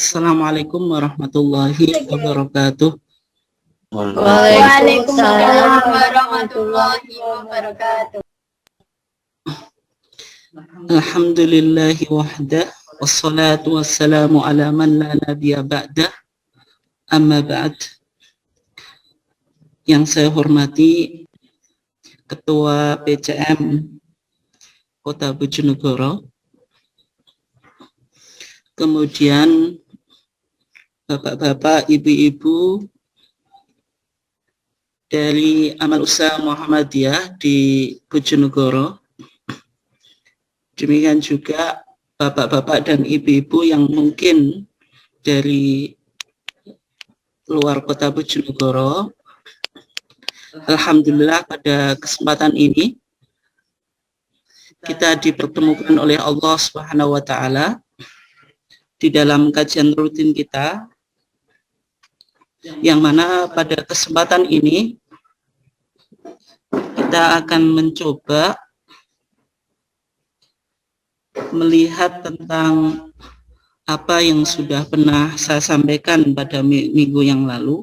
Assalamualaikum warahmatullahi wabarakatuh. Waalaikumsalam warahmatullahi wabarakatuh. Alhamdulillahi wahdah, wassalatu wassalamu ala man la nabiyya ba'dah, amma ba'd. Yang saya hormati Ketua PCM Kota Bojonegoro, kemudian Bapak-bapak, Ibu-ibu dari Amal Usaha Muhammadiyah di Bojonegoro, demikian juga Bapak-bapak dan Ibu-ibu yang mungkin dari luar Kota Bojonegoro. Alhamdulillah pada kesempatan ini kita dipertemukan oleh Allah Subhanahu wa Ta'ala di dalam kajian rutin kita, yang mana pada kesempatan ini kita akan mencoba melihat tentang apa yang sudah pernah saya sampaikan pada minggu yang lalu,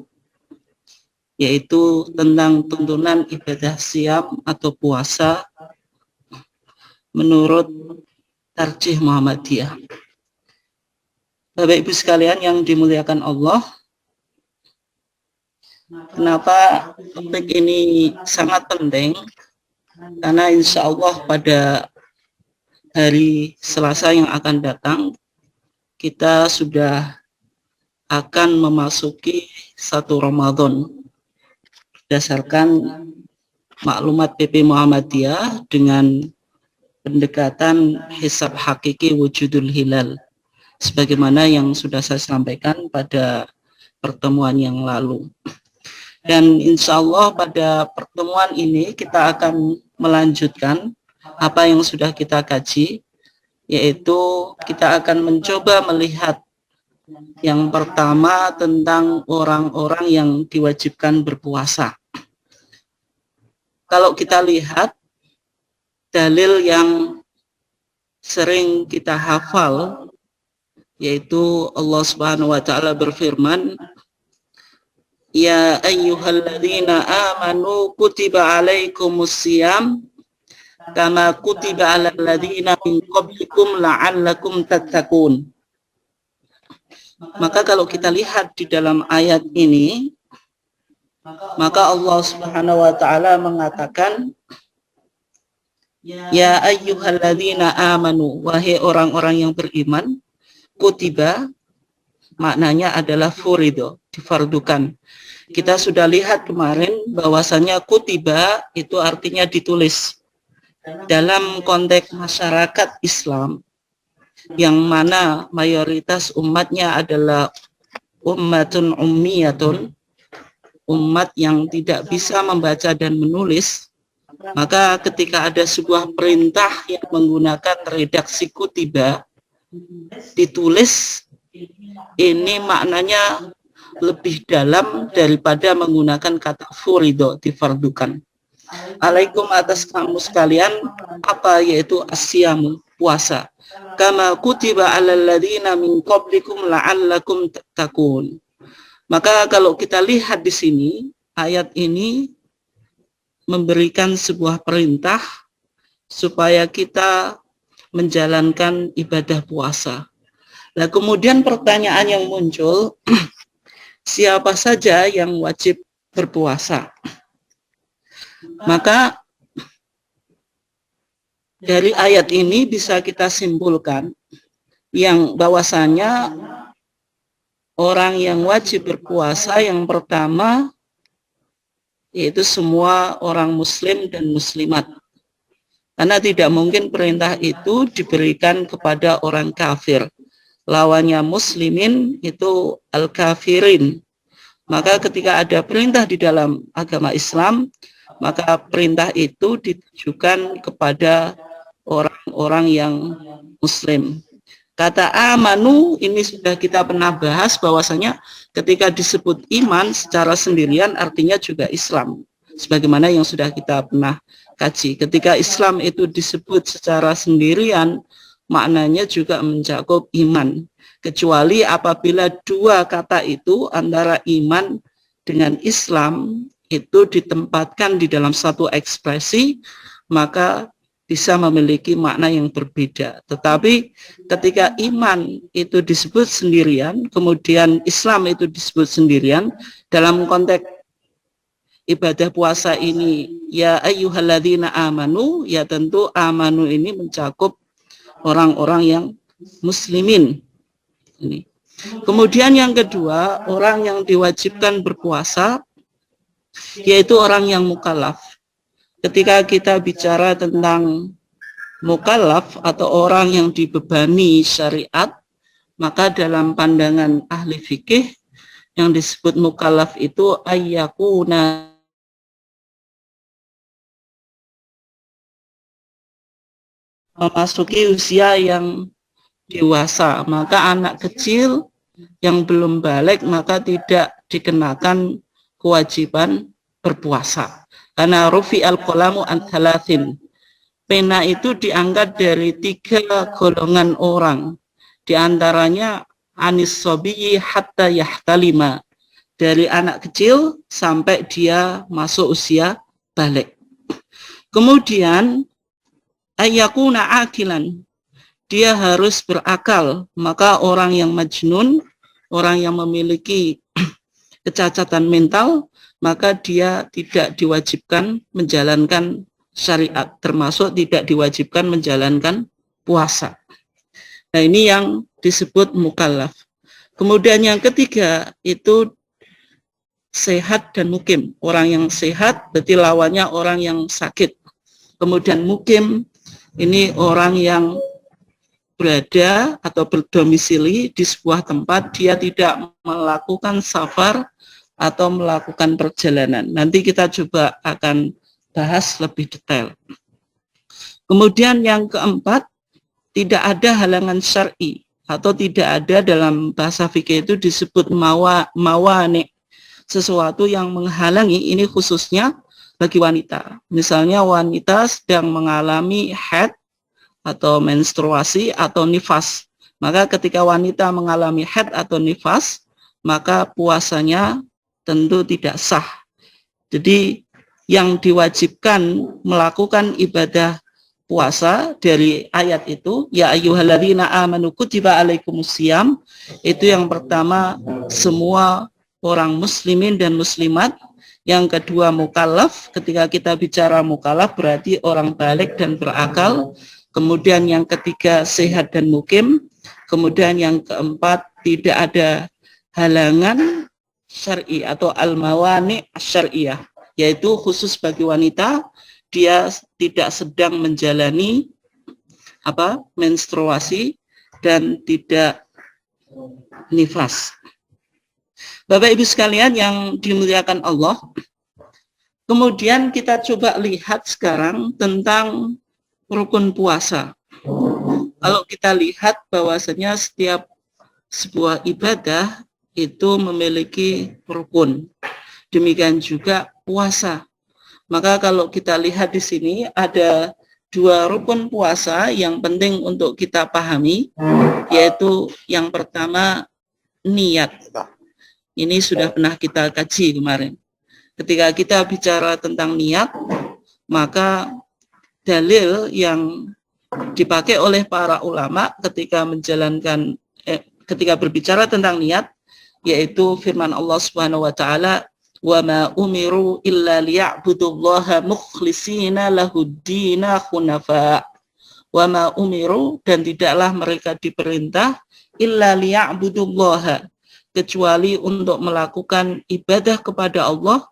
yaitu tentang tuntunan ibadah siam atau puasa menurut Tarjih Muhammadiyah. Bapak Ibu sekalian yang dimuliakan Allah, kenapa topik ini sangat penting? Karena insya Allah pada hari Selasa yang akan datang kita sudah akan memasuki 1 Ramadan berdasarkan maklumat PP Muhammadiyah dengan pendekatan hisab hakiki wujudul hilal, sebagaimana yang sudah saya sampaikan pada pertemuan yang lalu. Dan insya Allah pada pertemuan ini kita akan melanjutkan apa yang sudah kita kaji, yaitu kita akan mencoba melihat yang pertama tentang orang-orang yang diwajibkan berpuasa. Kalau kita lihat dalil yang sering kita hafal, yaitu Allah Subhanahu wa Ta'ala berfirman, ya ayyuhalladzina amanu kutiba alaikumusiyam kama kutiba alal ladzina min qablikum la'allakum tattaqun. Maka kalau kita lihat di dalam ayat ini, maka Allah Subhanahu wa Ta'ala mengatakan, ya ayyuhalladzina amanu, wahai orang-orang yang beriman, kutiba maknanya adalah furido, difardukan. Kita sudah lihat kemarin bahwasanya kutiba itu artinya ditulis. Dalam konteks masyarakat Islam yang mana mayoritas umatnya adalah ummatun ummiyatun, umat yang tidak bisa membaca dan menulis, maka ketika ada sebuah perintah yang menggunakan redaksi kutiba, ditulis, ini maknanya lebih dalam daripada menggunakan kata furido, difardukan. Alaikum atas kamu sekalian, apa yaitu asyamu, puasa. Kama kutiba alal ladzina min qablikum la'allakum tattaqun. Maka kalau kita lihat di sini, ayat ini memberikan sebuah perintah supaya kita menjalankan ibadah puasa. Nah, kemudian pertanyaan yang muncul, siapa saja yang wajib berpuasa? Maka dari ayat ini bisa kita simpulkan yang bahwasanya orang yang wajib berpuasa yang pertama yaitu semua orang muslim dan muslimat. Karena tidak mungkin perintah itu diberikan kepada orang kafir. Lawannya muslimin itu al-kafirin. Maka ketika ada perintah di dalam agama Islam, maka perintah itu ditujukan kepada orang-orang yang muslim. Kata amanu ini sudah kita pernah bahas bahwasanya ketika disebut iman secara sendirian artinya juga Islam. Sebagaimana yang sudah kita pernah kaji. Ketika Islam itu disebut secara sendirian, maknanya juga mencakup iman. kecuali apabila dua kata itu antara iman dengan Islam itu ditempatkan di dalam satu ekspresi, maka bisa memiliki makna yang berbeda. Tetapi ketika iman itu disebut sendirian, kemudian Islam itu disebut sendirian, dalam konteks ibadah puasa ini, ya ayyuhalladzina amanu, ya tentu amanu ini mencakup orang-orang yang muslimin. Ini. Kemudian yang kedua, orang yang diwajibkan berpuasa, yaitu orang yang mukallaf. Ketika kita bicara tentang mukallaf atau orang yang dibebani syariat, maka dalam pandangan ahli fikih yang disebut mukallaf itu ayyakuna memasuki usia yang dewasa. Maka anak kecil yang belum balik maka tidak dikenakan kewajiban berpuasa. Karena rufi al-qalamu an thalathin. Pena itu diangkat dari 3 golongan orang. Di antaranya anis sobiyyi hatta yahtalima. Dari anak kecil sampai dia masuk usia balik. Kemudian ayyakuna akilan. Dia harus berakal. Maka orang yang majnun, orang yang memiliki kecacatan mental, maka dia tidak diwajibkan menjalankan syariat, termasuk tidak diwajibkan menjalankan puasa. Nah, ini yang disebut mukallaf. Kemudian yang ketiga itu sehat dan mukim. Orang yang sehat berarti lawannya orang yang sakit. Kemudian mukim ini orang yang berada atau berdomisili di sebuah tempat, dia tidak melakukan safar atau melakukan perjalanan. Nanti kita coba akan bahas lebih detail. Kemudian yang keempat, tidak ada halangan syar'i atau tidak ada dalam bahasa fikih itu disebut mawani, sesuatu yang menghalangi, ini khususnya bagi wanita. Misalnya wanita sedang mengalami haid atau menstruasi atau nifas. Maka ketika wanita mengalami haid atau nifas, maka puasanya tentu tidak sah. Jadi yang diwajibkan melakukan ibadah puasa dari ayat itu, ya ayyuhalladzina amanu kutiba alaikumusiyam, itu yang pertama semua orang muslimin dan muslimat. Yang kedua mukallaf, ketika kita bicara mukallaf berarti orang balik dan berakal. Kemudian yang ketiga sehat dan mukim. Kemudian yang keempat tidak ada halangan syar'i atau al-mawani syar'iyah, yaitu khusus bagi wanita, dia tidak sedang menjalani menstruasi dan tidak nifas. Bapak Ibu sekalian yang dimuliakan Allah, kemudian kita coba lihat sekarang tentang rukun puasa. Kalau kita lihat bahwasanya setiap sebuah ibadah itu memiliki rukun. Demikian juga puasa. Maka kalau kita lihat di sini ada 2 rukun puasa yang penting untuk kita pahami, yaitu yang pertama niat. Ini sudah pernah kita kaji kemarin. Ketika kita bicara tentang niat, maka dalil yang dipakai oleh para ulama ketika menjalankan ketika berbicara tentang niat, yaitu firman Allah Subhanahu wa taala, wa ma umiru illa liya'budullaha mukhlishina lahuddina hunafa. Wa ma umiru, dan tidaklah mereka diperintah illa liya'budullaha, kecuali untuk melakukan ibadah kepada Allah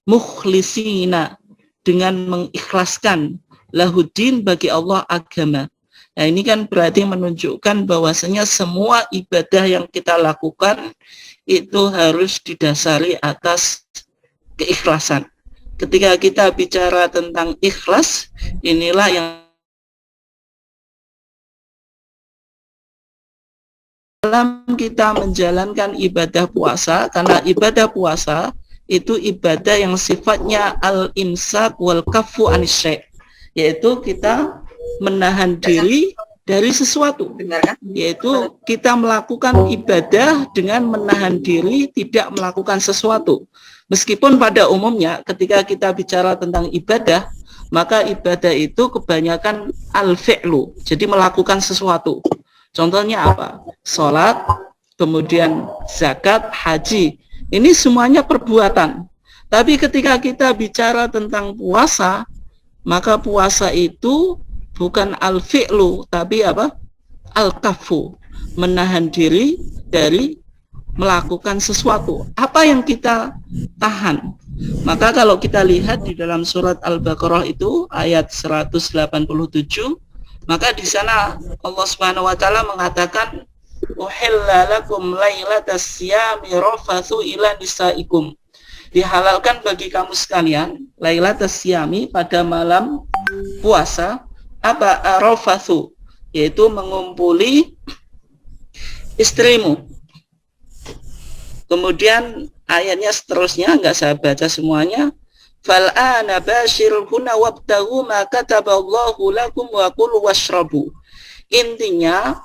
mukhlishina, dengan mengikhlaskan lahuddin, bagi Allah agama. Nah, ini kan berarti menunjukkan bahwasanya semua ibadah yang kita lakukan itu harus didasari atas keikhlasan. Ketika kita bicara tentang ikhlas, inilah yang dalam kita menjalankan ibadah puasa, karena ibadah puasa itu ibadah yang sifatnya al-imsak wal kafu anisy', yaitu kita menahan diri dari sesuatu, Benar kan? yaitu kita melakukan ibadah dengan menahan diri tidak melakukan sesuatu. Meskipun pada umumnya ketika kita bicara tentang ibadah, maka ibadah itu kebanyakan al-fi'lu, jadi melakukan sesuatu. Contohnya apa? Sholat, kemudian zakat, haji. Ini semuanya perbuatan. Tapi ketika kita bicara tentang puasa, maka puasa itu bukan al-fi'lu, tapi apa? Al-kafu, menahan diri dari melakukan sesuatu. Apa yang kita tahan? Maka kalau kita lihat di dalam surat Al-Baqarah itu ayat 187, maka di sana Allah Subhanahu wa taala mengatakan uhilla lakum lailatas siyami rafathu ila nisaikum. Dihalalkan bagi kamu sekalian lailatas siyami, pada malam puasa, apa rafathu, yaitu mengumpuli istrimu. Kemudian ayatnya seterusnya enggak saya baca semuanya. Fal'ana bashirhunna wabtaghu ma kataballahu lakum wa kulu washrabu. Intinya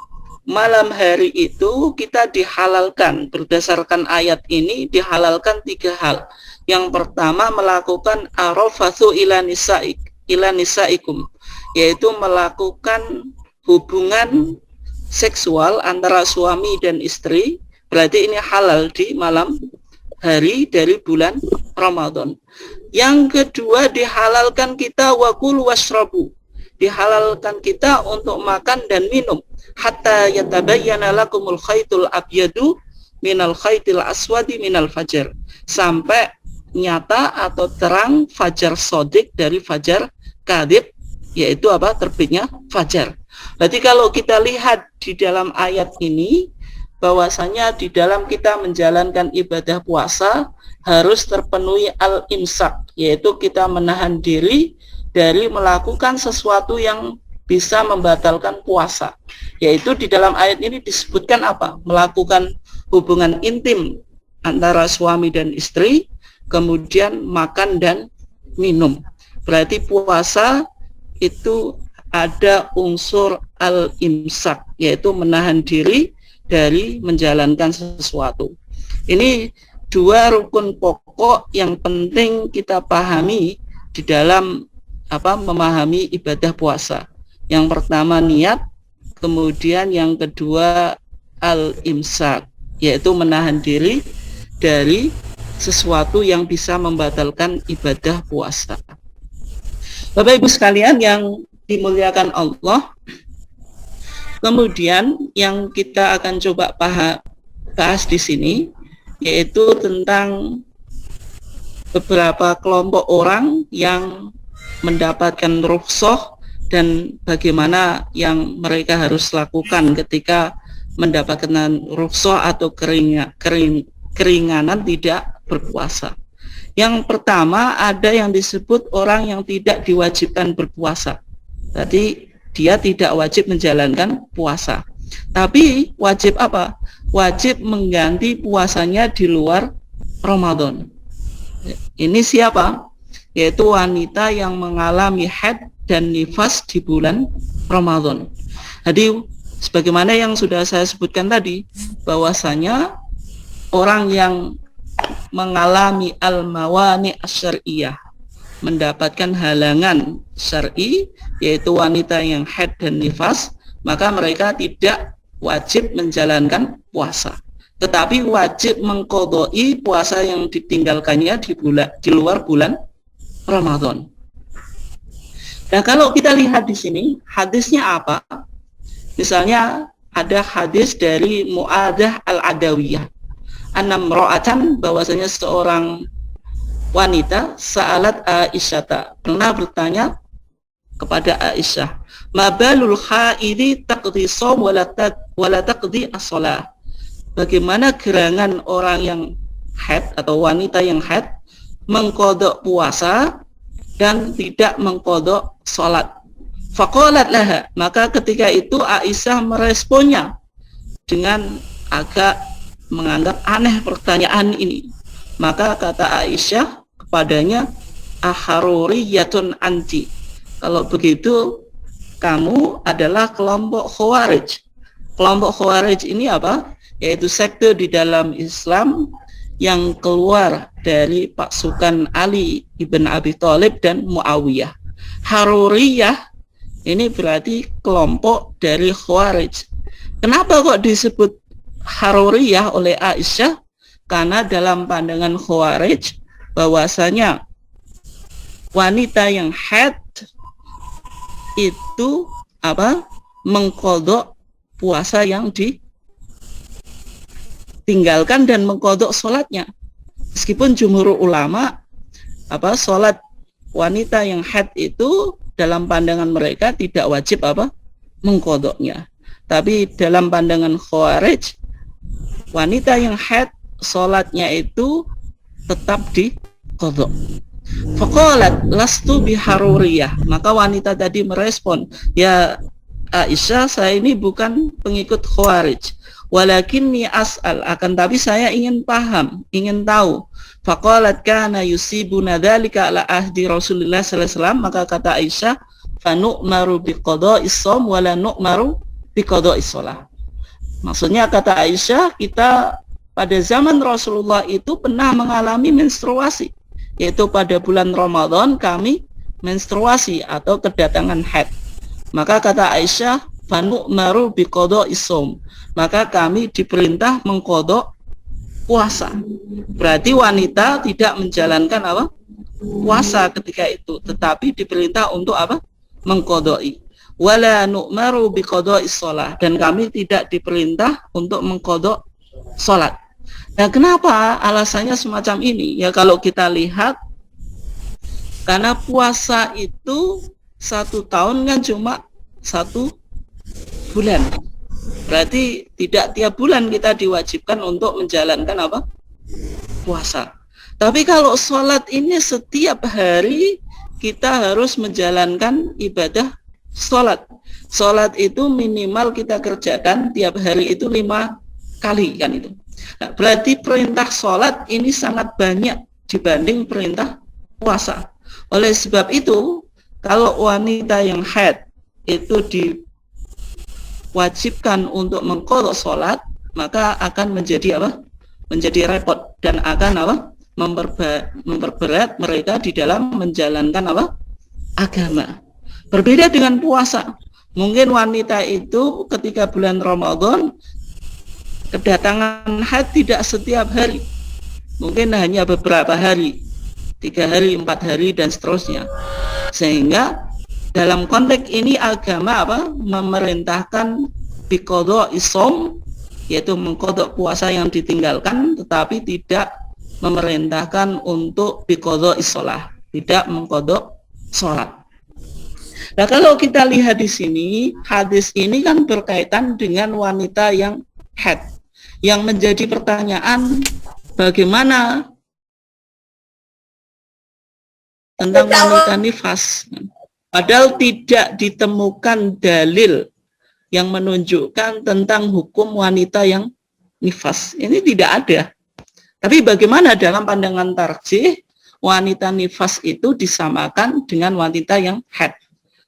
malam hari itu kita dihalalkan, berdasarkan ayat ini dihalalkan 3 hal. Yang pertama melakukan arafathu ila nisaikum, yaitu melakukan hubungan seksual antara suami dan istri. Berarti ini halal di malam hari dari bulan Ramadan. Yang kedua dihalalkan kita wakulu washrabu, dihalalkan kita untuk makan dan minum hatta yatabayyana lakumul khaitul abyadu minal khaitil aswadi minal fajar, sampai nyata atau terang fajar sodik dari fajar kadhib, yaitu apa? Terbitnya fajar. Berarti kalau kita lihat di dalam ayat ini, bahwasanya di dalam kita menjalankan ibadah puasa harus terpenuhi al-imsak, yaitu kita menahan diri dari melakukan sesuatu yang bisa membatalkan puasa. Yaitu di dalam ayat ini disebutkan apa? Melakukan hubungan intim antara suami dan istri, kemudian makan dan minum. Berarti puasa itu ada unsur al-imsak, yaitu menahan diri dari menjalankan sesuatu. Ini 2 rukun pokok yang penting kita pahami di dalam memahami ibadah puasa. Yang pertama niat, kemudian yang kedua al-imsak, yaitu menahan diri dari sesuatu yang bisa membatalkan ibadah puasa. Bapak Ibu sekalian yang dimuliakan Allah, kemudian yang kita akan coba bahas di sini yaitu tentang beberapa kelompok orang yang mendapatkan rukhsah dan bagaimana yang mereka harus lakukan ketika mendapatkan rukhsah atau keringanan tidak berpuasa. Yang pertama ada yang disebut orang yang tidak diwajibkan berpuasa. Tadi dia tidak wajib menjalankan puasa, tapi wajib apa? Wajib mengganti puasanya di luar Ramadan. Ini siapa? Yaitu wanita yang mengalami haid dan nifas di bulan Ramadan. Jadi sebagaimana yang sudah saya sebutkan tadi, bahwasanya orang yang mengalami al-mawani asy-syar'iyyah, mendapatkan halangan syar'i, yaitu wanita yang haid dan nifas, maka mereka tidak wajib menjalankan puasa, tetapi wajib mengqadha'i puasa yang ditinggalkannya di luar bulan Ramadan. Nah, kalau kita lihat di sini hadisnya apa? Misalnya ada hadis dari Mu'adzah al-Adawiyah, anamra'atan, bahwasanya seorang wanita sa'alat Aisyah, pernah bertanya kepada Aisyah, mabalul haidi taqdi shaum wala taqdi as-shalah. Bagaimana gerangan orang yang haid atau wanita yang haid mengqadha puasa dan tidak mengqadha salat. Faqalat laha, maka ketika itu Aisyah meresponnya dengan agak menganggap aneh pertanyaan ini. Maka kata Aisyah kepadanya, aharuriyatun anti, kalau begitu kamu adalah kelompok Khawarij. Kelompok Khawarij ini apa? Yaitu sekte di dalam Islam yang keluar dari pasukan Ali ibn Abi Thalib dan Muawiyah. Haruriyah ini berarti kelompok dari Khawarij. Kenapa kok disebut Haruriyah oleh Aisyah? Karena dalam pandangan Khawarij bahwasanya wanita yang haid itu apa? Mengqadha puasa yang ditinggalkan dan mengqadha salatnya. Meskipun jumhur ulama salat wanita yang haid itu dalam pandangan mereka tidak wajib mengqadhanya. Tapi dalam pandangan Khawarij wanita yang haid salatnya itu tetap diqadha. Faqalat lastu biharuriyah. Maka wanita tadi merespon, ya Aisyah, saya ini bukan pengikut Khawarij. Walakinni as'al, akan tapi saya ingin paham, ingin tahu. Faqalat kana yusibuna dzalika ala ahdi Rasulullah sallallahu alaihi wasallam. Maka kata Aisyah, fa nu'maru biqada'is shaum wa la nu'maru biqada'is shalah. Maksudnya kata Aisyah, kita pada zaman Rasulullah itu pernah mengalami menstruasi, yaitu pada bulan Ramadan kami menstruasi atau kedatangan haid. Maka kata Aisyah, fanu'maru biqada'is shaum, maka kami diperintah mengqadha puasa. Berarti wanita tidak menjalankan puasa ketika itu, tetapi diperintah untuk mengqadha'i. Wala nu'maru biqada'is shalah, dan kami tidak diperintah untuk mengqadha salat. Nah, kenapa alasannya semacam ini? Ya kalau kita lihat, karena puasa itu 1 tahun kan cuma 1 bulan. Berarti tidak tiap bulan kita diwajibkan untuk menjalankan puasa. Tapi kalau sholat ini setiap hari kita harus menjalankan ibadah sholat. Sholat itu minimal kita kerjakan tiap hari itu 5 kali kan itu. Nah, berarti perintah sholat ini sangat banyak dibanding perintah puasa. Oleh sebab itu, kalau wanita yang haid itu diwajibkan untuk mengqadha sholat, maka akan menjadi menjadi repot dan akan memperberat mereka di dalam menjalankan agama. Berbeda dengan puasa. Mungkin wanita itu ketika bulan Ramadan kedatangan haid tidak setiap hari, mungkin hanya beberapa hari, 3 hari, 4 hari dan seterusnya. Sehingga dalam konteks ini agama memerintahkan biqada'is shaum, yaitu mengqadha puasa yang ditinggalkan, tetapi tidak memerintahkan untuk biqada'is shalah, tidak mengqadha salat. Nah, kalau kita lihat di sini, hadis ini kan berkaitan dengan wanita yang haid. Yang menjadi pertanyaan, bagaimana tentang wanita nifas? Padahal tidak ditemukan dalil yang menunjukkan tentang hukum wanita yang nifas. Ini tidak ada. Tapi bagaimana dalam pandangan tarjih, wanita nifas itu disamakan dengan wanita yang haid.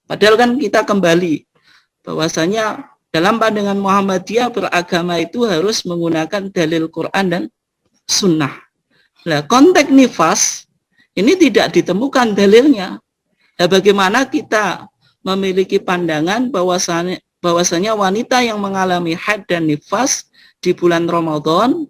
Padahal kan kita kembali bahwasanya dalam pandangan Muhammadiyah beragama itu harus menggunakan dalil Quran dan Sunnah. Nah, konteks nifas ini tidak ditemukan dalilnya. Nah, bagaimana kita memiliki pandangan bahwasanya wanita yang mengalami haid dan nifas di bulan Ramadan,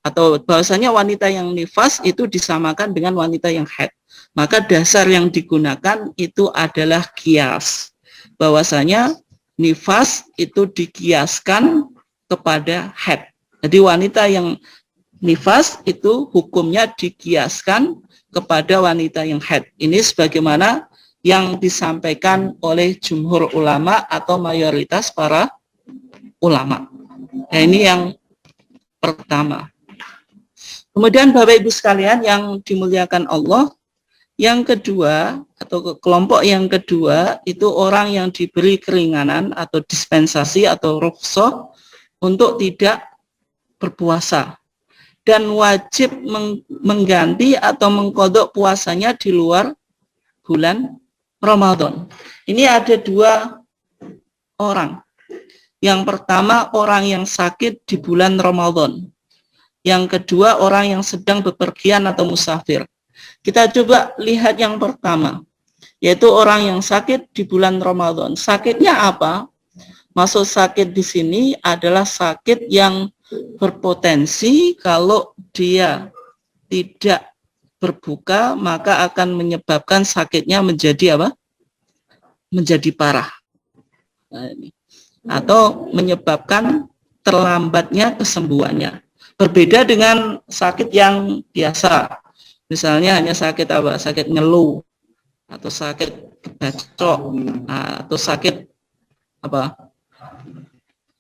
atau bahwasanya wanita yang nifas itu disamakan dengan wanita yang haid? Maka dasar yang digunakan itu adalah qiyas. Bahwasanya nifas itu dikiaskan kepada haid. Jadi wanita yang nifas itu hukumnya dikiaskan kepada wanita yang haid. Ini sebagaimana yang disampaikan oleh jumhur ulama atau mayoritas para ulama. Nah, ini yang pertama. Kemudian Bapak Ibu sekalian yang dimuliakan Allah, yang kedua atau kelompok yang kedua itu orang yang diberi keringanan atau dispensasi atau rukhsah untuk tidak berpuasa dan wajib mengganti atau mengqadha puasanya di luar bulan Ramadan. Ini ada dua orang. Yang pertama orang yang sakit di bulan Ramadan. Yang kedua orang yang sedang bepergian atau musafir. Kita coba lihat yang pertama, yaitu orang yang sakit di bulan Ramadan. Sakitnya apa? Maksud sakit di sini adalah sakit yang berpotensi kalau dia tidak berbuka maka akan menyebabkan sakitnya menjadi apa? Menjadi parah. Nah, ini. Atau menyebabkan terlambatnya kesembuhannya. Berbeda dengan sakit yang biasa. Misalnya hanya sakit apa? Sakit ngeluh atau sakit bacok atau sakit apa?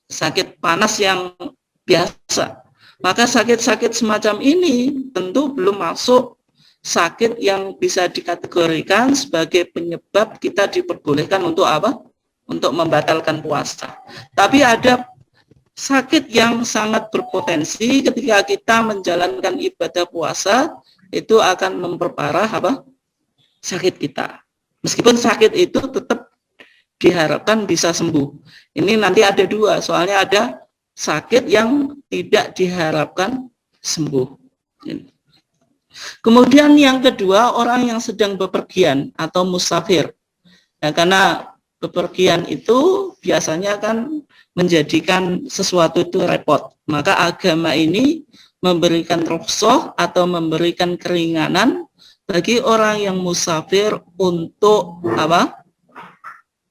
Sakit panas yang biasa. Maka sakit-sakit semacam ini tentu belum masuk sakit yang bisa dikategorikan sebagai penyebab kita diperbolehkan untuk apa? Untuk membatalkan puasa. Tapi ada sakit yang sangat berpotensi ketika kita menjalankan ibadah puasa itu akan memperparah apa? Sakit kita. Meskipun sakit itu tetap diharapkan bisa sembuh. Ini nanti ada dua, soalnya ada sakit yang tidak diharapkan sembuh. Kemudian yang kedua, orang yang sedang bepergian atau musafir. Nah, karena bepergian itu biasanya kan menjadikan sesuatu itu repot. Maka agama ini memberikan rukhsah atau memberikan keringanan bagi orang yang musafir untuk apa?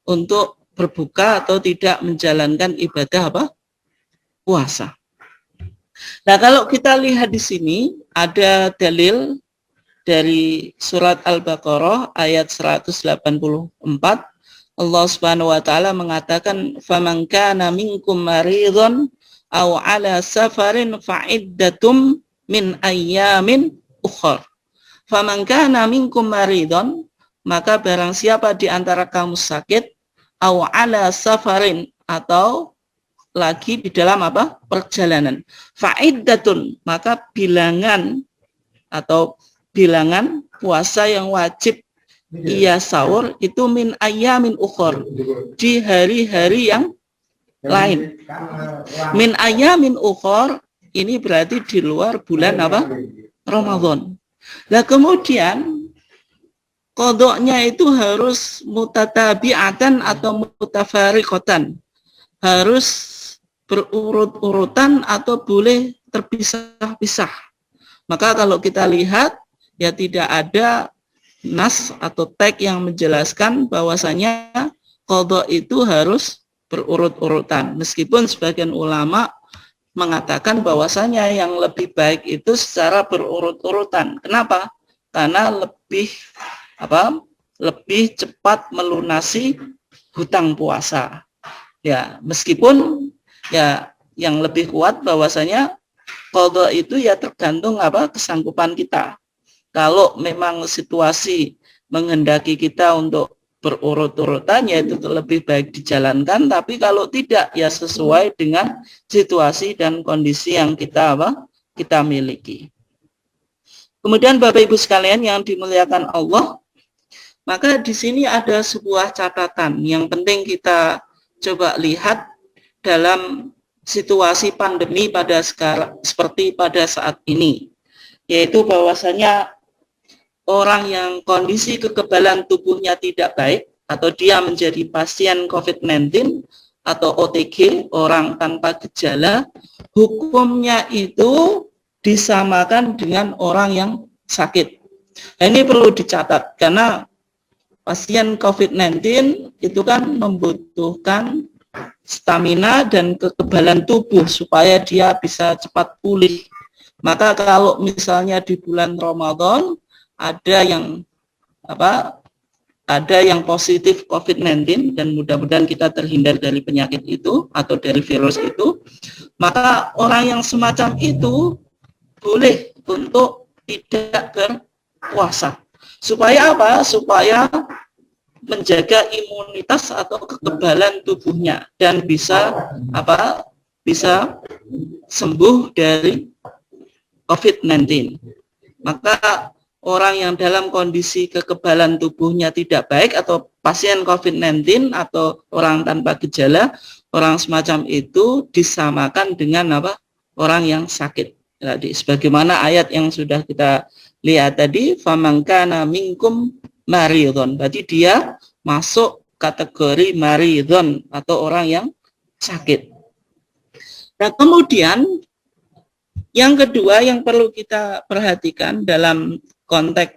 Untuk berbuka atau tidak menjalankan ibadah apa? Puasa. Nah, kalau kita lihat di sini ada dalil dari surat Al-Baqarah ayat 184. Allah Subhanahu wa taala mengatakan faman kana minkum maridun aw ala safarin fa'iddatum min ayyamin ukhra. Faman kana minkum maridun, maka barang siapa di antara kamu sakit aw ala safarin atau lagi di dalam apa? Perjalanan. Fa'iddatun, maka bilangan atau bilangan puasa yang wajib ia sahur itu min ayamin ukhor, di hari-hari yang lain. Min ayamin ukhor ini berarti di luar bulan apa? Ramadan. Nah, kemudian qodoknya itu harus mutatabi'atan atau mutafariqatan, harus berurut-urutan atau boleh terpisah-pisah. Maka kalau kita lihat ya tidak ada nas atau tag yang menjelaskan bahwasanya qadha itu harus berurut-urutan. Meskipun sebagian ulama mengatakan bahwasanya yang lebih baik itu secara berurut-urutan. Kenapa? Karena lebih apa? Lebih cepat melunasi hutang puasa. Ya, meskipun ya yang lebih kuat bahwasanya qadha itu ya tergantung apa? Kesanggupan kita. Kalau memang situasi menghendaki kita untuk berurut-urutan, ya itu lebih baik dijalankan. Tapi kalau tidak, ya sesuai dengan situasi dan kondisi yang kita miliki. Kemudian Bapak Ibu sekalian yang dimuliakan Allah, maka di sini ada sebuah catatan yang penting kita coba lihat dalam situasi pandemi pada sekarang seperti pada saat ini, yaitu bahwasanya orang yang kondisi kekebalan tubuhnya tidak baik atau dia menjadi pasien COVID-19 atau OTG, orang tanpa gejala, hukumnya itu disamakan dengan orang yang sakit. Nah, ini perlu dicatat karena pasien COVID-19 itu kan membutuhkan stamina dan kekebalan tubuh supaya dia bisa cepat pulih. Maka kalau misalnya di bulan Ramadan ada yang positif COVID-19 dan mudah-mudahan kita terhindar dari penyakit itu atau dari virus itu, maka orang yang semacam itu boleh untuk tidak berpuasa. Supaya apa? Supaya menjaga imunitas atau kekebalan tubuhnya dan bisa sembuh dari COVID-19. Maka orang yang dalam kondisi kekebalan tubuhnya tidak baik atau pasien COVID-19 atau orang tanpa gejala, orang semacam itu disamakan dengan apa? Orang yang sakit. Tadi sebagaimana ayat yang sudah kita lihat tadi, faman kana minkum maridhon. Berarti dia masuk kategori maridhon atau orang yang sakit. Nah, kemudian yang kedua yang perlu kita perhatikan dalam konteks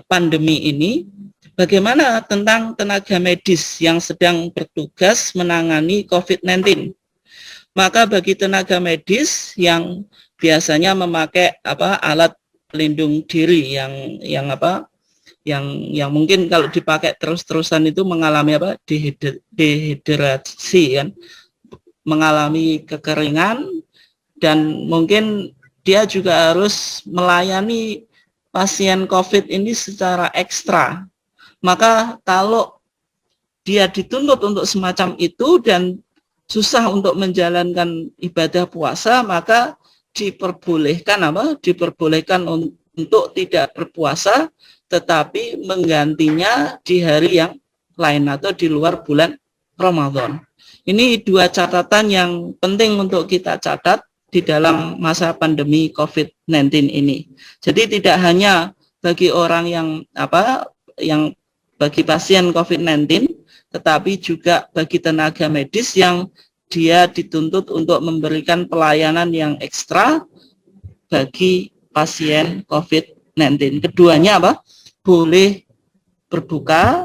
pandemi ini, bagaimana tentang tenaga medis yang sedang bertugas menangani COVID-19. Maka bagi tenaga medis yang biasanya memakai alat pelindung diri yang mungkin kalau dipakai terus-terusan itu mengalami dehidrasi kan, mengalami kekeringan, dan mungkin dia juga harus melayani pasien COVID ini secara ekstra. Maka kalau dia dituntut untuk semacam itu dan susah untuk menjalankan ibadah puasa, maka diperbolehkan untuk tidak berpuasa, tetapi menggantinya di hari yang lain atau di luar bulan Ramadan. Ini dua catatan yang penting untuk kita catat di dalam masa pandemi COVID-19 ini. Jadi tidak hanya bagi orang yang bagi pasien COVID-19, tetapi juga bagi tenaga medis yang dia dituntut untuk memberikan pelayanan yang ekstra bagi pasien COVID-19. Keduanya boleh berbuka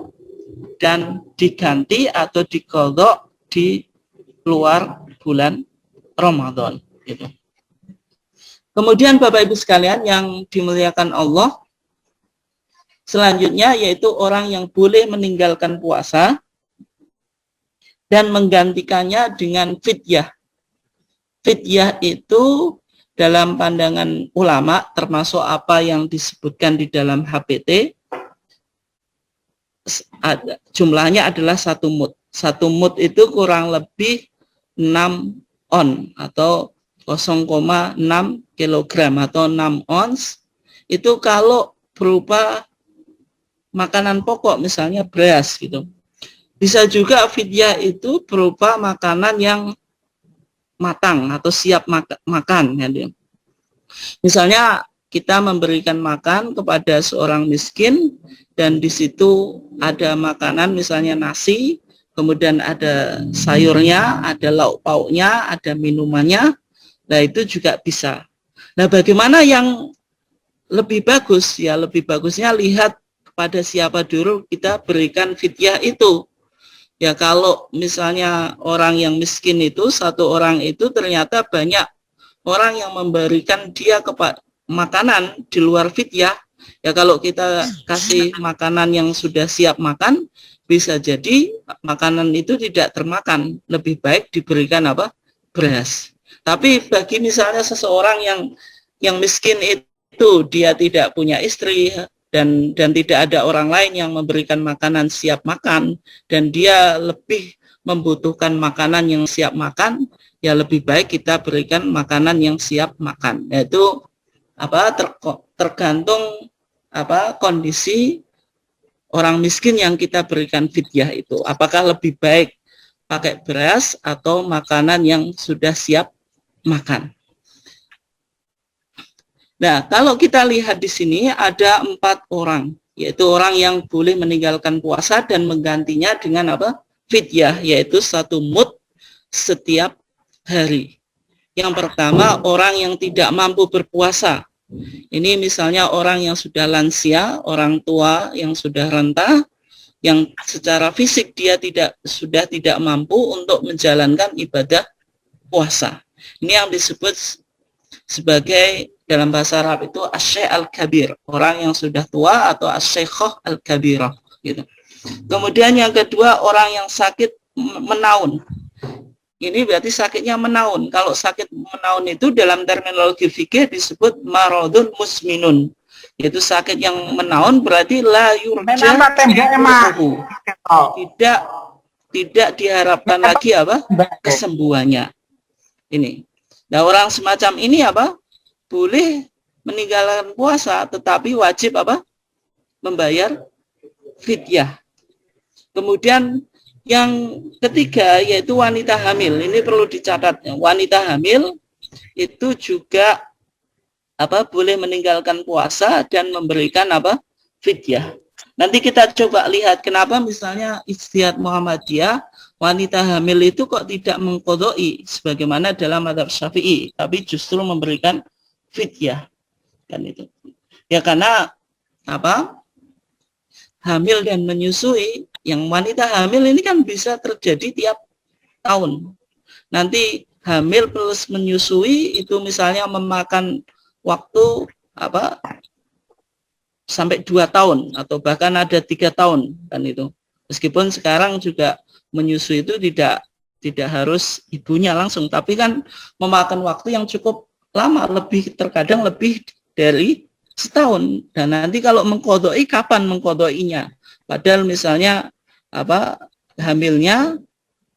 dan diganti atau diqadha di luar bulan Ramadan. Gitu. Kemudian Bapak Ibu sekalian yang dimuliakan Allah, selanjutnya yaitu orang yang boleh meninggalkan puasa dan menggantikannya dengan fidyah. Fidyah itu dalam pandangan ulama termasuk apa yang disebutkan di dalam HPT, jumlahnya adalah 1 mud. 1 mud itu kurang lebih 6 on atau 0,6 kilogram atau 6 ons. Itu kalau berupa makanan pokok, misalnya beras gitu. Bisa juga fidyah itu berupa makanan yang matang atau siap makan. Ya. Misalnya kita memberikan makan kepada seorang miskin dan di situ ada makanan misalnya nasi, kemudian ada sayurnya, ada lauk pauknya, ada minumannya. Nah, itu juga bisa. Nah, bagaimana yang lebih bagus? Ya, lebih bagusnya lihat kepada siapa dulu kita berikan fidyah itu. Ya, kalau misalnya orang yang miskin itu, satu orang itu ternyata banyak orang yang memberikan dia kepada makanan di luar fidyah. Ya, kalau kita kasih makanan yang sudah siap makan, bisa jadi makanan itu tidak termakan. Lebih baik diberikan beras. Tapi bagi misalnya seseorang yang miskin itu dia tidak punya istri dan tidak ada orang lain yang memberikan makanan siap makan dan dia lebih membutuhkan makanan yang siap makan, ya lebih baik kita berikan makanan yang siap makan. Yaitu tergantung kondisi orang miskin yang kita berikan fidyah itu. Apakah lebih baik pakai beras atau makanan yang sudah siap makan. Nah, kalau kita lihat di sini ada 4 orang, yaitu orang yang boleh meninggalkan puasa dan menggantinya dengan fidyah, yaitu 1 mud setiap hari. Yang pertama, orang yang tidak mampu berpuasa. Ini misalnya orang yang sudah lansia, orang tua yang sudah renta, yang secara fisik dia sudah tidak mampu untuk menjalankan ibadah puasa. Ini yang disebut sebagai dalam bahasa Arab itu asy-syekh al-kabir, orang yang sudah tua atau asy-syekhah al-kabirah gitu. Kemudian yang kedua, orang yang sakit menaun. Ini berarti sakitnya menaun. Kalau sakit menaun itu dalam terminologi fikih disebut maradun musminun. Yaitu sakit yang menaun berarti la yurja tidak diharapkan lagi kesembuhannya. Ini. Nah, orang semacam ini boleh meninggalkan puasa, tetapi wajib apa? Membayar fidyah. Kemudian yang ketiga yaitu wanita hamil. Ini perlu dicatat. Wanita hamil itu juga apa? Boleh meninggalkan puasa dan memberikan apa? Fidyah. Nanti kita coba lihat kenapa misalnya Ijtihad Muhammadiyah wanita hamil itu kok tidak mengqodoi sebagaimana dalam mazhab Syafi'i, tapi justru memberikan fidyah. Kan itu. Ya karena apa? Hamil dan menyusui, yang wanita hamil ini kan bisa terjadi tiap tahun. Nanti hamil plus menyusui itu misalnya memakan waktu apa? Sampai 2 tahun atau bahkan ada 3 tahun kan itu. Meskipun sekarang juga menyusui itu tidak harus ibunya langsung, tapi kan memakan waktu yang cukup lama, terkadang lebih dari setahun. Dan nanti kalau mengqodoi, kapan mengqodoinya? Padahal misalnya apa hamilnya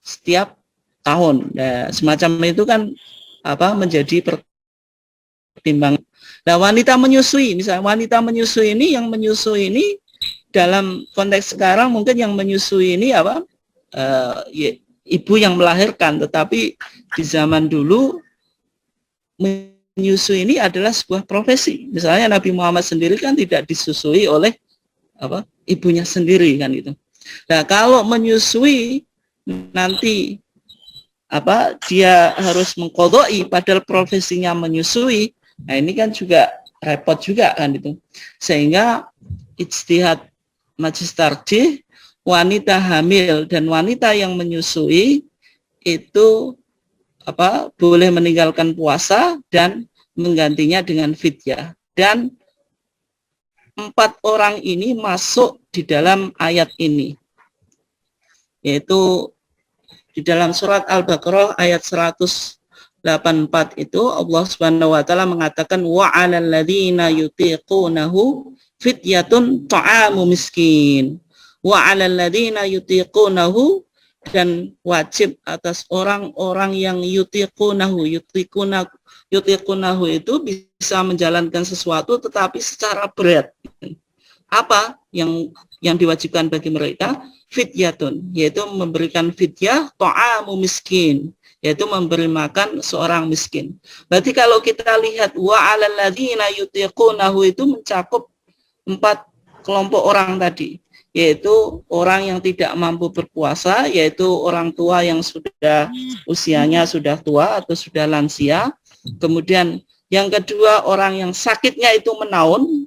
setiap tahun. Nah, semacam itu kan apa menjadi pertimbangan. Nah, wanita menyusui, misalnya wanita menyusui ini, yang menyusui ini dalam konteks sekarang mungkin yang menyusui ini apa? Ibu yang melahirkan, tetapi di zaman dulu menyusui ini adalah sebuah profesi. Misalnya Nabi Muhammad sendiri kan tidak disusui oleh apa? Ibunya sendiri kan itu. Nah, kalau menyusui nanti apa? Dia harus mengqodoi padahal profesinya menyusui. Nah, ini kan juga repot juga kan itu. Sehingga ijtihad Majelis Tarjih, wanita hamil dan wanita yang menyusui itu apa boleh meninggalkan puasa dan menggantinya dengan fidyah. Dan 4 orang ini masuk di dalam ayat ini, yaitu di dalam surat Al-Baqarah ayat 184 itu Allah Subhanahu wa taala mengatakan wa 'alal ladzina yutiqunahu fidyatun ta'amu miskin. Wa 'alal ladzina yutiqunahu, dan wajib atas orang-orang yang yutiqunahu itu bisa menjalankan sesuatu tetapi secara berat. Apa yang diwajibkan bagi mereka? Fidyatun, yaitu memberikan fidyah ta'amu miskin, yaitu memberi makan seorang miskin. Berarti kalau kita lihat wa 'alal ladzina yutiqunahu itu mencakup 4 kelompok orang tadi, yaitu orang yang tidak mampu berpuasa, yaitu orang tua yang sudah usianya sudah tua atau sudah lansia. Kemudian yang kedua orang yang sakitnya itu menaun.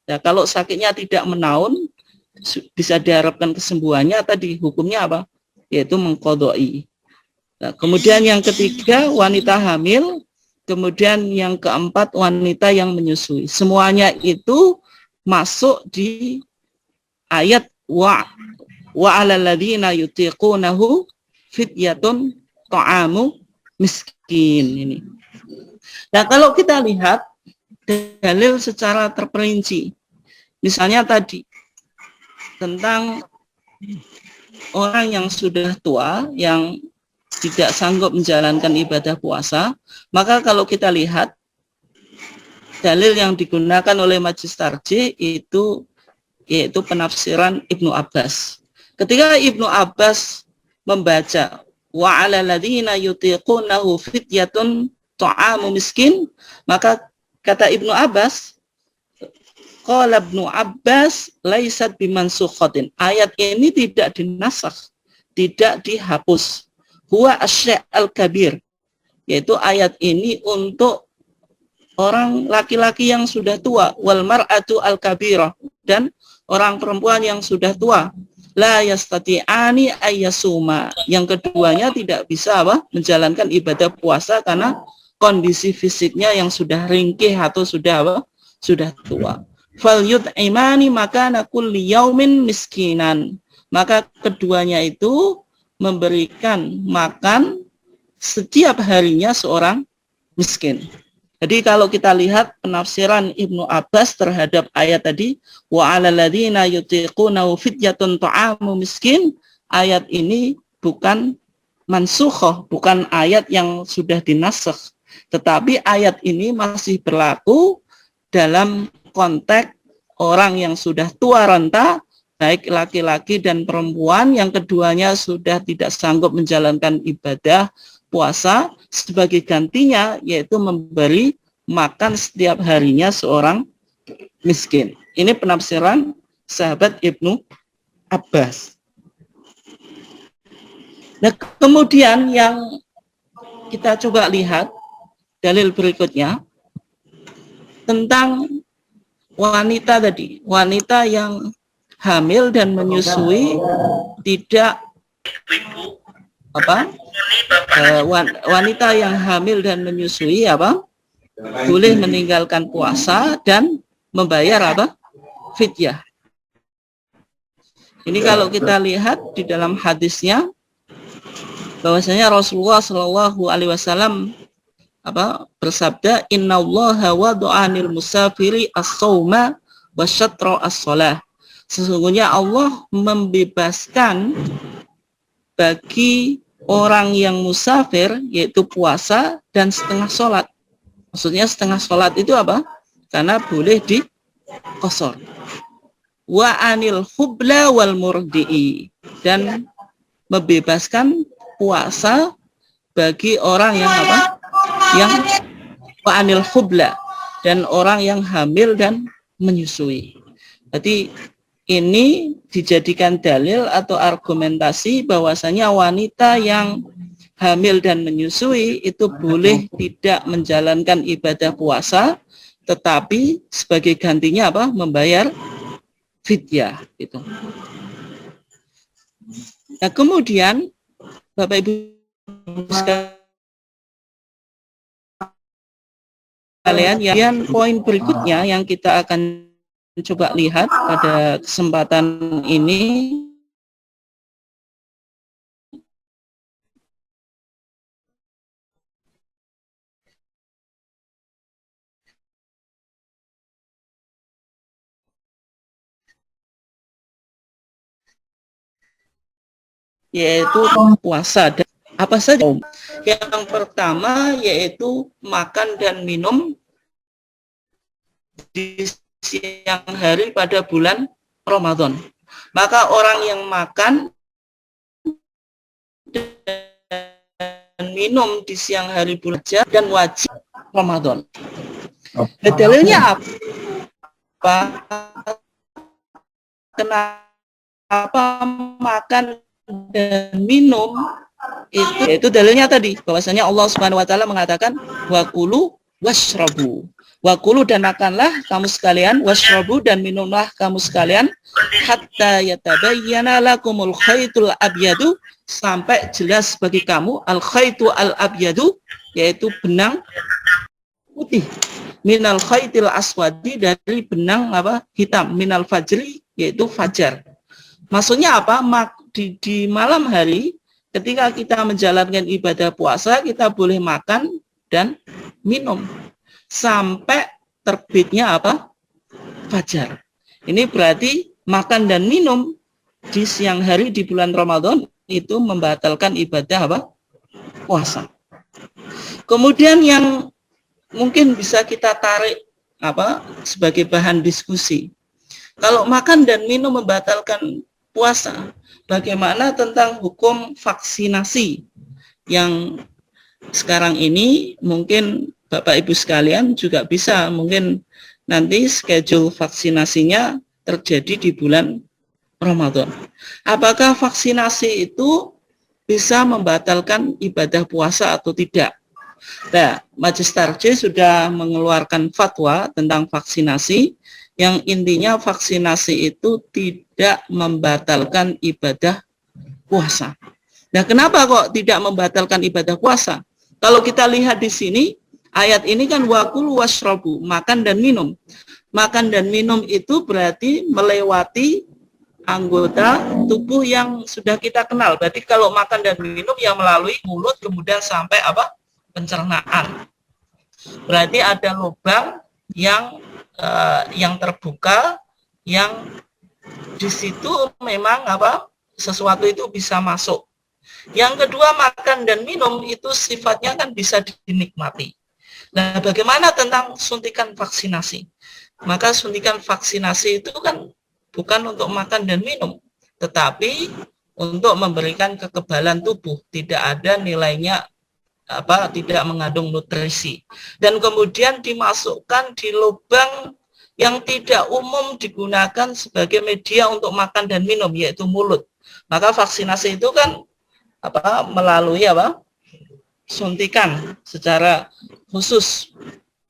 Ya, kalau sakitnya tidak menaun, bisa diharapkan kesembuhannya, tadi hukumnya apa? Yaitu mengqodoi. Nah, kemudian yang ketiga wanita hamil, kemudian yang keempat wanita yang menyusui. Semuanya itu masuk di ayat wa 'alal ladzina yutiqunahu fidyatun ta'amu miskin ini. Nah, kalau kita lihat dalil secara terperinci, misalnya tadi tentang orang yang sudah tua yang tidak sanggup menjalankan ibadah puasa, maka kalau kita lihat dalil yang digunakan oleh Majelis Tarjih itu yaitu penafsiran Ibnu Abbas. Ketika Ibnu Abbas membaca wa 'alal ladzina yutiqunahu fidyatun ta'amu miskin, maka kata Ibnu Abbas, qala Ibnu Abbas laisat bimansukhatin. Ayat ini tidak dinasakh, tidak dihapus. Huwa asy' al-kabir, yaitu ayat ini untuk orang laki-laki yang sudah tua, wal mar'atu al-kabirah, dan orang perempuan yang sudah tua, la yastati'ani ayyasuma, yang keduanya tidak bisa apa? Menjalankan ibadah puasa karena kondisi fisiknya yang sudah ringkih atau sudah apa? Sudah tua. Fal yut'imani makana kulli yaumin miskinan, maka keduanya itu memberikan makan setiap harinya seorang miskin. Jadi kalau kita lihat penafsiran Ibnu Abbas terhadap ayat tadi, wa 'alal ladzina yutiqunahu fidyatun ta'amu miskin, ayat ini bukan mansukhah, bukan ayat yang sudah dinasakh, tetapi ayat ini masih berlaku dalam konteks orang yang sudah tua renta, baik laki-laki dan perempuan, yang keduanya sudah tidak sanggup menjalankan ibadah puasa, sebagai gantinya yaitu memberi makan setiap harinya seorang miskin. Ini penafsiran sahabat Ibnu Abbas. Nah, kemudian yang kita coba lihat dalil berikutnya tentang wanita tadi, wanita yang hamil dan menyusui tidak wanita yang hamil dan menyusui boleh meninggalkan puasa dan membayar fidyah. Ini kalau kita lihat di dalam hadisnya bahwasanya Rasulullah Shallallahu Alaihi Wasallam bersabda, Innallaha wadu'anil musafiri as-sawma wa syatra as-salah. Sesungguhnya Allah membebaskan bagi orang yang musafir yaitu puasa dan setengah sholat. Maksudnya setengah sholat itu apa? Karena boleh dikosor. Wa anil hubla wal murdi'i, dan membebaskan puasa bagi orang yang yang wa'anil hubla, dan orang yang hamil dan menyusui. Jadi ini dijadikan dalil atau argumentasi bahwasanya wanita yang hamil dan menyusui itu boleh tidak menjalankan ibadah puasa, tetapi sebagai gantinya membayar fidyah gitu. Nah, kemudian Bapak Ibu sekalian, yang poin berikutnya yang kita akan coba lihat pada kesempatan ini yaitu puasa. Dan apa saja? Yang pertama yaitu makan dan minum di siang hari pada bulan Ramadan. Maka orang yang makan dan minum di siang hari bulan dan wajib Ramadan. Dalilnya apa? Kenapa makan dan minum itu dalilnya tadi bahwasanya Allah Subhanahu wa taala mengatakan wakulu washrabu. Wakulu, dan makanlah kamu sekalian, washrabu, dan minumlah kamu sekalian, hatta yatabayyana lakumul khaytul abyadu, sampai jelas bagi kamu al khaytu al abyadu, yaitu benang putih, minal khaytil aswadi, dari benang hitam, minal fajri, yaitu fajar. Maksudnya apa? Di malam hari ketika kita menjalankan ibadah puasa, kita boleh makan dan minum sampai terbitnya fajar. Ini berarti makan dan minum di siang hari di bulan Ramadan itu membatalkan ibadah puasa. Kemudian yang mungkin bisa kita tarik sebagai bahan diskusi, kalau makan dan minum membatalkan puasa, bagaimana tentang hukum vaksinasi yang sekarang ini mungkin Bapak Ibu sekalian juga bisa mungkin nanti schedule vaksinasinya terjadi di bulan Ramadan. Apakah vaksinasi itu bisa membatalkan ibadah puasa atau tidak? Nah, Majelis Tarjih sudah mengeluarkan fatwa tentang vaksinasi yang intinya vaksinasi itu tidak membatalkan ibadah puasa. Nah, kenapa kok tidak membatalkan ibadah puasa? Kalau kita lihat di sini, ayat ini kan wakulu washrabu, makan dan minum. Makan dan minum itu berarti melewati anggota tubuh yang sudah kita kenal. Berarti kalau makan dan minum yang melalui mulut kemudian sampai pencernaan. Berarti ada lubang yang terbuka, yang di situ memang sesuatu itu bisa masuk. Yang kedua, makan dan minum itu sifatnya kan bisa dinikmati. Nah, bagaimana tentang suntikan vaksinasi? Maka suntikan vaksinasi itu kan bukan untuk makan dan minum, tetapi untuk memberikan kekebalan tubuh, tidak ada nilainya tidak mengandung nutrisi, dan kemudian dimasukkan di lubang yang tidak umum digunakan sebagai media untuk makan dan minum, yaitu mulut. Maka vaksinasi itu kan melalui suntikan secara khusus,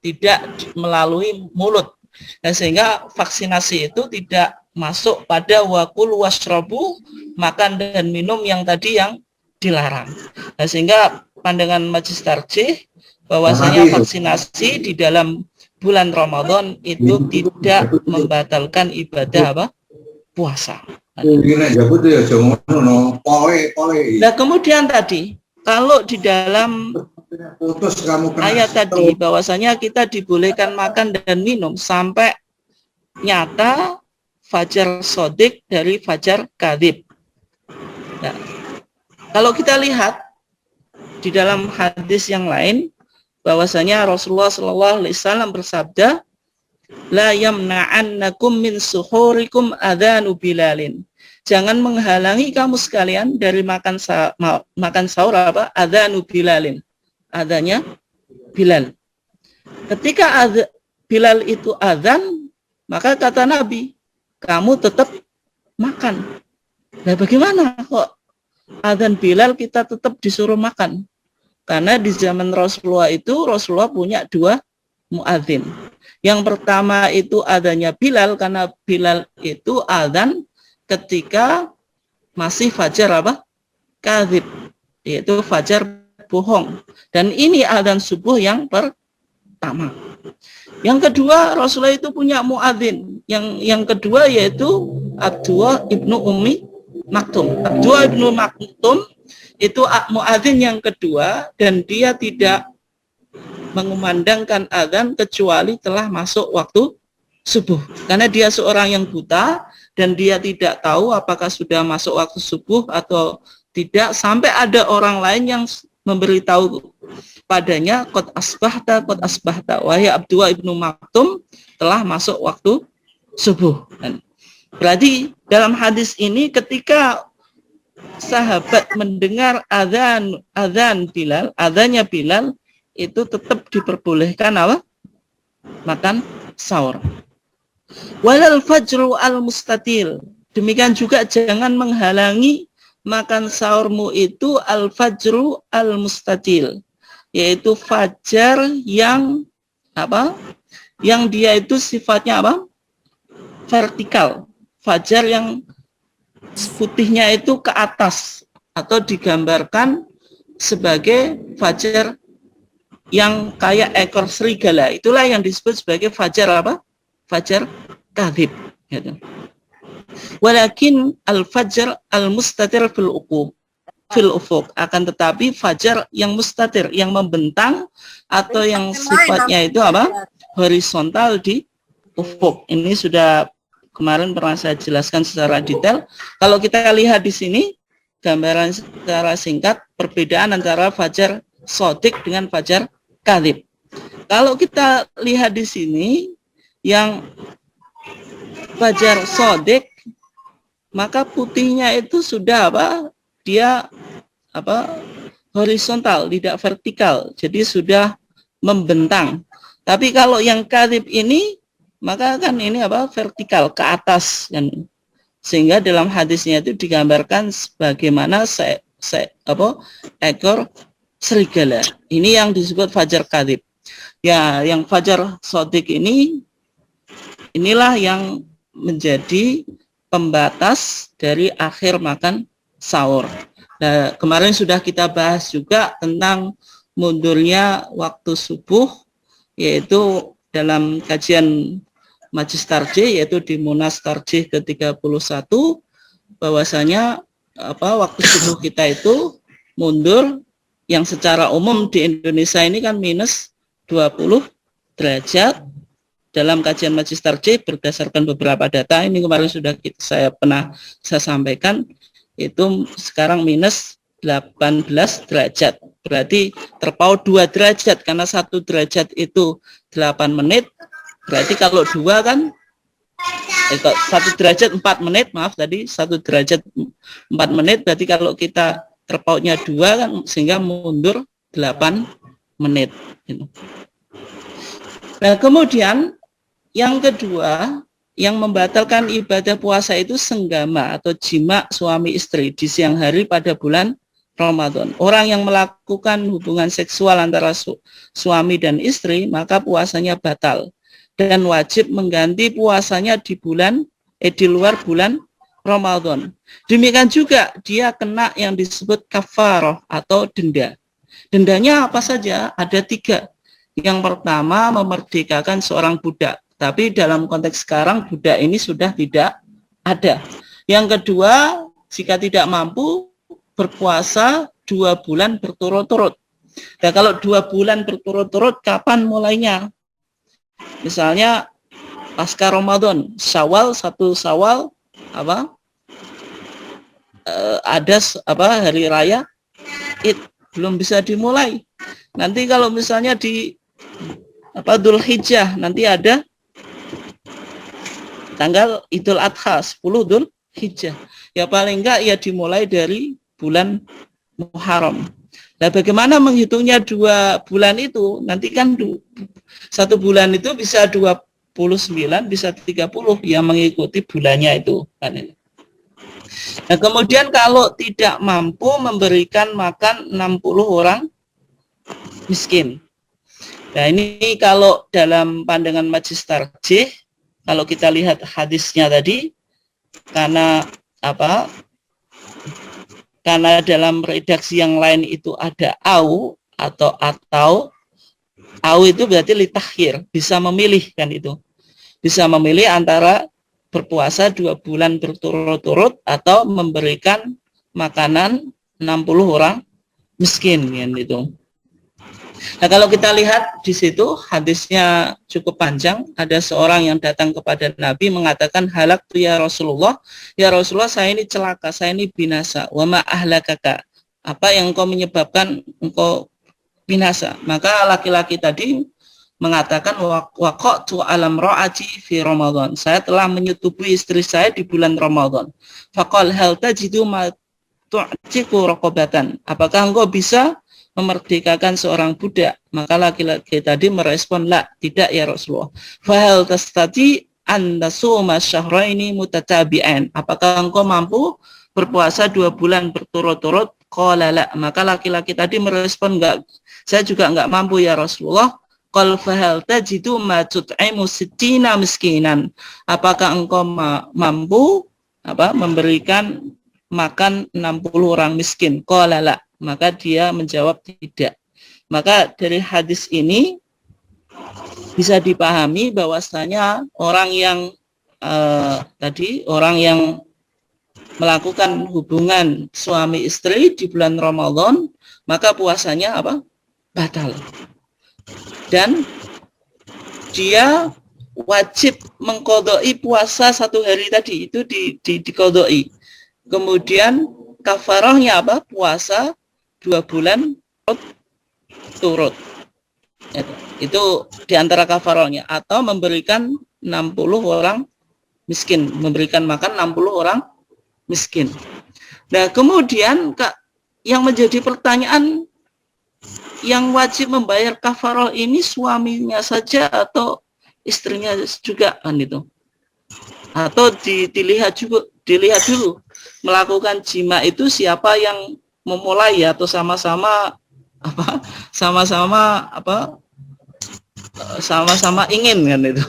tidak melalui mulut. Nah, sehingga vaksinasi itu tidak masuk pada wakul wasrobu, makan dan minum yang tadi yang dilarang. Nah, sehingga pandangan Majelis Tarjih bahwasanya vaksinasi di dalam bulan Ramadan itu tidak membatalkan ibadah puasa. Nah, kemudian tadi kalau di dalam ayat tadi bahwasanya kita dibolehkan makan dan minum sampai nyata fajar sodik dari fajar kadhib. Nah, kalau kita lihat di dalam hadis yang lain bahwasanya Rasulullah SAW bersabda, la yamna'annakum min suhurikum adhanu bilalin. Jangan menghalangi kamu sekalian dari makan sahur adhanu bilalin. Adanya Bilal. Ketika Bilal itu azan, maka kata Nabi, kamu tetap makan. Nah, bagaimana kok azan Bilal kita tetap disuruh makan? Karena di zaman Rasulullah itu, Rasulullah punya 2 muadzin. Yang pertama itu adanya Bilal, karena Bilal itu azan ketika masih fajar kadhib, yaitu fajar bohong. Dan ini azan subuh yang pertama. Yang kedua, Rasulullah itu punya muadzin. Yang kedua yaitu Abdullah ibnu Ummi Maktum. Abdullah ibnu Maktum itu muadzin yang kedua, dan dia tidak mengumandangkan azan kecuali telah masuk waktu subuh. Karena dia seorang yang buta dan dia tidak tahu apakah sudah masuk waktu subuh atau tidak, sampai ada orang lain yang memberitahu padanya qad asbahta, wahai Abdullah ibnu Maktum, telah masuk waktu subuh. Dan berarti dalam hadis ini ketika sahabat mendengar azan Bilal, azannya Bilal, itu tetap diperbolehkan makan sahur. Walal fajru al mustatil, demikian juga jangan menghalangi makan sahurmu itu al fajru al mustatil, yaitu fajar yang yang dia itu sifatnya vertikal, fajar yang putihnya itu ke atas, atau digambarkan sebagai fajar yang kayak ekor serigala. Itulah yang disebut sebagai fajar fajar kadhib, gitu. Walakin al-fajr al-mustatir fil ufuq, akan tetapi fajar yang mustatir, yang membentang atau yang sifatnya itu horizontal di ufuk. Ini sudah kemarin pernah saya jelaskan secara detail. Kalau kita lihat di sini gambaran secara singkat perbedaan antara fajar sodik dengan fajar kadhib. Kalau kita lihat di sini yang fajar sodik, maka putihnya itu sudah dia horizontal, tidak vertikal, jadi sudah membentang. Tapi kalau yang kadhib ini, maka kan ini vertikal ke atas kan. Sehingga dalam hadisnya itu digambarkan sebagaimana ekor serigala. Ini yang disebut fajar kadhib. Ya, yang fajar sodik inilah yang menjadi pembatas dari akhir makan sahur. Nah, kemarin sudah kita bahas juga tentang mundurnya waktu subuh, yaitu dalam kajian Majelis Tarjih, yaitu di Munas Tarjih ke-31, bahwasanya waktu subuh kita itu mundur, yang secara umum di Indonesia ini kan minus 20 derajat. Dalam kajian Majelis Tarjih berdasarkan beberapa data, ini kemarin sudah saya sampaikan, itu sekarang minus 18 derajat. Berarti terpaut 2 derajat, karena 1 derajat itu 8 menit. Berarti kalau 2 kan 1 derajat 4 menit, maaf tadi 1 derajat 4 menit, berarti kalau kita terpautnya 2 kan, sehingga mundur 8 menit. Nah, kemudian yang kedua, yang membatalkan ibadah puasa itu senggama atau jima suami istri di siang hari pada bulan Ramadan. Orang yang melakukan hubungan seksual antara suami dan istri, maka puasanya batal dan wajib mengganti puasanya di luar bulan Ramadan. Demikian juga dia kena yang disebut kafarah atau denda. Dendanya apa saja? Ada 3. Yang pertama, memerdekakan seorang budak. Tapi dalam konteks sekarang budak ini sudah tidak ada. Yang kedua, jika tidak mampu berpuasa 2 bulan berturut-turut. Nah, kalau 2 bulan berturut-turut, kapan mulainya? Misalnya pasca Ramadan, Syawal, 1 Syawal, ada hari raya Id, belum bisa dimulai. Nanti kalau misalnya di Dzulhijjah, nanti ada tanggal Idul Adha 10 Dzulhijjah. Ya paling enggak ya dimulai dari bulan Muharram. Nah, bagaimana menghitungnya 2 bulan itu? Nanti kan 1 bulan itu bisa 29, bisa 30 yang mengikuti bulannya itu. Nah, kemudian kalau tidak mampu memberikan makan 60 orang miskin. Nah, ini kalau dalam pandangan Majelis Tarjih, kalau kita lihat hadisnya tadi, karena dalam redaksi yang lain itu ada au itu berarti litakhir, bisa memilih kan itu. Bisa memilih antara berpuasa 2 bulan berturut-turut atau memberikan makanan 60 orang miskin kan itu. Nah, kalau kita lihat di situ hadisnya cukup panjang. Ada seorang yang datang kepada Nabi mengatakan, halak tu ya Rasulullah, saya ini celaka, saya ini binasa. Wa ma ahlakaka, apa yang engkau menyebabkan engkau binasa? Maka laki-laki tadi mengatakan, waqatu alam ra'ati fi Ramadan, saya telah menyetubui istri saya di bulan Ramadan. Faqal hal tajidu ma tu'tiku raqabatan, apakah engkau bisa memerdekakan seorang budak? Maka laki-laki tadi merespon, la, tidak ya Rasulullah. Fahal tastati an tasuma syahraini mutatabi'an, apakah engkau mampu berpuasa 2 bulan berturut-turut? Qala la, maka laki-laki tadi merespon, enggak, saya juga enggak mampu ya Rasulullah. Qal fahal tajidu ma tut'imu sittina miskinan, apakah engkau mampu memberikan makan 60 orang miskin? Qala la, maka dia menjawab tidak. Maka dari hadis ini bisa dipahami bahwasanya orang yang orang yang melakukan hubungan suami istri di bulan Ramadan, maka puasanya batal. Dan dia wajib mengqadai puasa 1 hari tadi, itu diqadai. Kemudian kafarahnya puasa 2 bulan turut. Itu diantara kafarahnya. Atau memberikan 60 orang miskin, memberikan makan 60 orang miskin. Nah, kemudian yang menjadi pertanyaan, yang wajib membayar kafarah ini suaminya saja atau istrinya juga kan itu? Atau dilihat dulu melakukan jima itu siapa yang memulai, atau sama-sama ingin kan itu.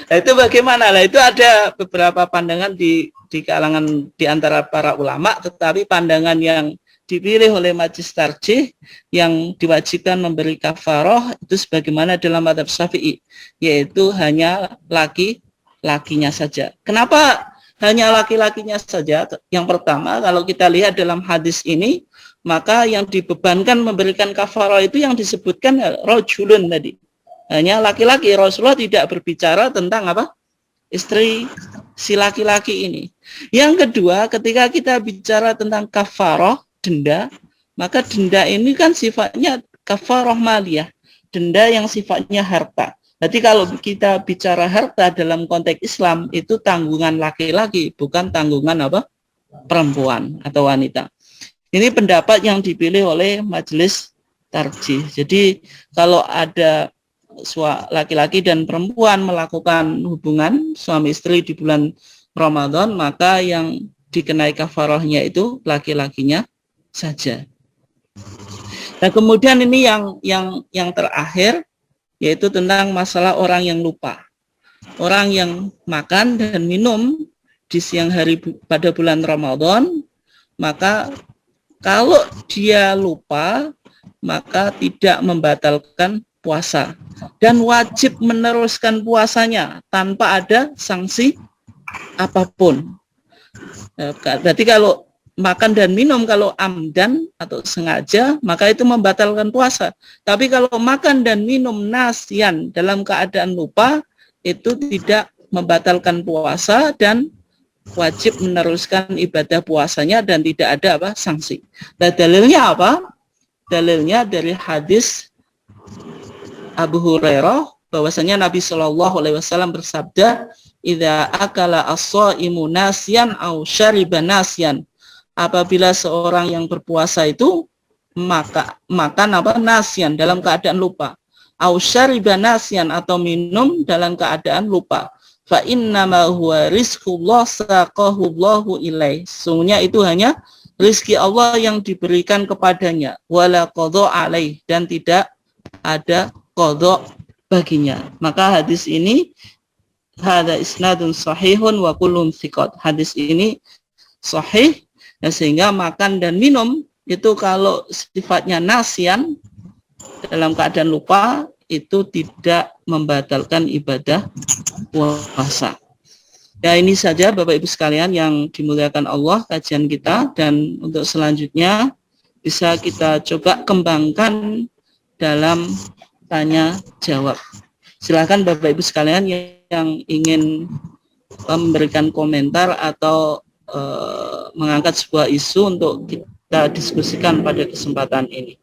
Nah, itu bagaimana? Nah, itu ada beberapa pandangan di kalangan di antara para ulama, tetapi pandangan yang dipilih oleh Majelis Tarjih yang diwajibkan memberi kafarah itu sebagaimana dalam mazhab Syafi'i, yaitu hanya laki-lakinya saja. Kenapa hanya laki-lakinya saja? Yang pertama, kalau kita lihat dalam hadis ini, maka yang dibebankan memberikan kafarah itu yang disebutkan rajulun tadi. Hanya laki-laki. Rasulullah tidak berbicara tentang istri si laki-laki ini. Yang kedua, ketika kita bicara tentang kafaroh, denda, maka denda ini kan sifatnya kafaroh maliyah, denda yang sifatnya harta. Jadi kalau kita bicara harta dalam konteks Islam, itu tanggungan laki-laki, bukan tanggungan apa? Perempuan atau wanita. Ini pendapat yang dipilih oleh majelis tarjih. Jadi kalau ada laki-laki dan perempuan melakukan hubungan suami istri di bulan Ramadan, maka yang dikenai kafarahnya itu laki-lakinya saja. Nah, kemudian ini yang terakhir, yaitu tentang masalah orang yang lupa. Orang yang makan dan minum di siang hari pada bulan Ramadan, maka kalau dia lupa, maka tidak membatalkan puasa dan wajib meneruskan puasanya tanpa ada sanksi apapun. Berarti kalau makan dan minum kalau amdan atau sengaja, maka itu membatalkan puasa. Tapi kalau makan dan minum nasyan dalam keadaan lupa, itu tidak membatalkan puasa dan wajib meneruskan ibadah puasanya dan tidak ada apa sanksi. Nah, dalilnya apa? Dalilnya dari hadis Abu Hurairah bahwasanya Nabi Shallallahu Alaihi Wasallam bersabda, "Idza akala as-shaimu nasyan au syariba nasyan." Apabila seorang yang berpuasa itu makan apa nasyan dalam keadaan lupa, au syariba nasyan atau minum dalam keadaan lupa, fa innama huwa rizqullah saqahu Allahu ilaih. Sungguhnya itu hanya rezeki Allah yang diberikan kepadanya, wala qadha alaih, dan tidak ada qadha baginya. Maka hadis ini hada isnadun sahihun wa kullun thiqat. Hadis ini sahih, ya, sehingga makan dan minum itu kalau sifatnya nasyan dalam keadaan lupa itu tidak membatalkan ibadah puasa. Ya, ini saja Bapak Ibu sekalian yang dimuliakan Allah kajian kita, dan untuk selanjutnya bisa kita coba kembangkan dalam tanya jawab. Silakan Bapak Ibu sekalian yang ingin memberikan komentar atau mengangkat sebuah isu untuk kita diskusikan pada kesempatan ini.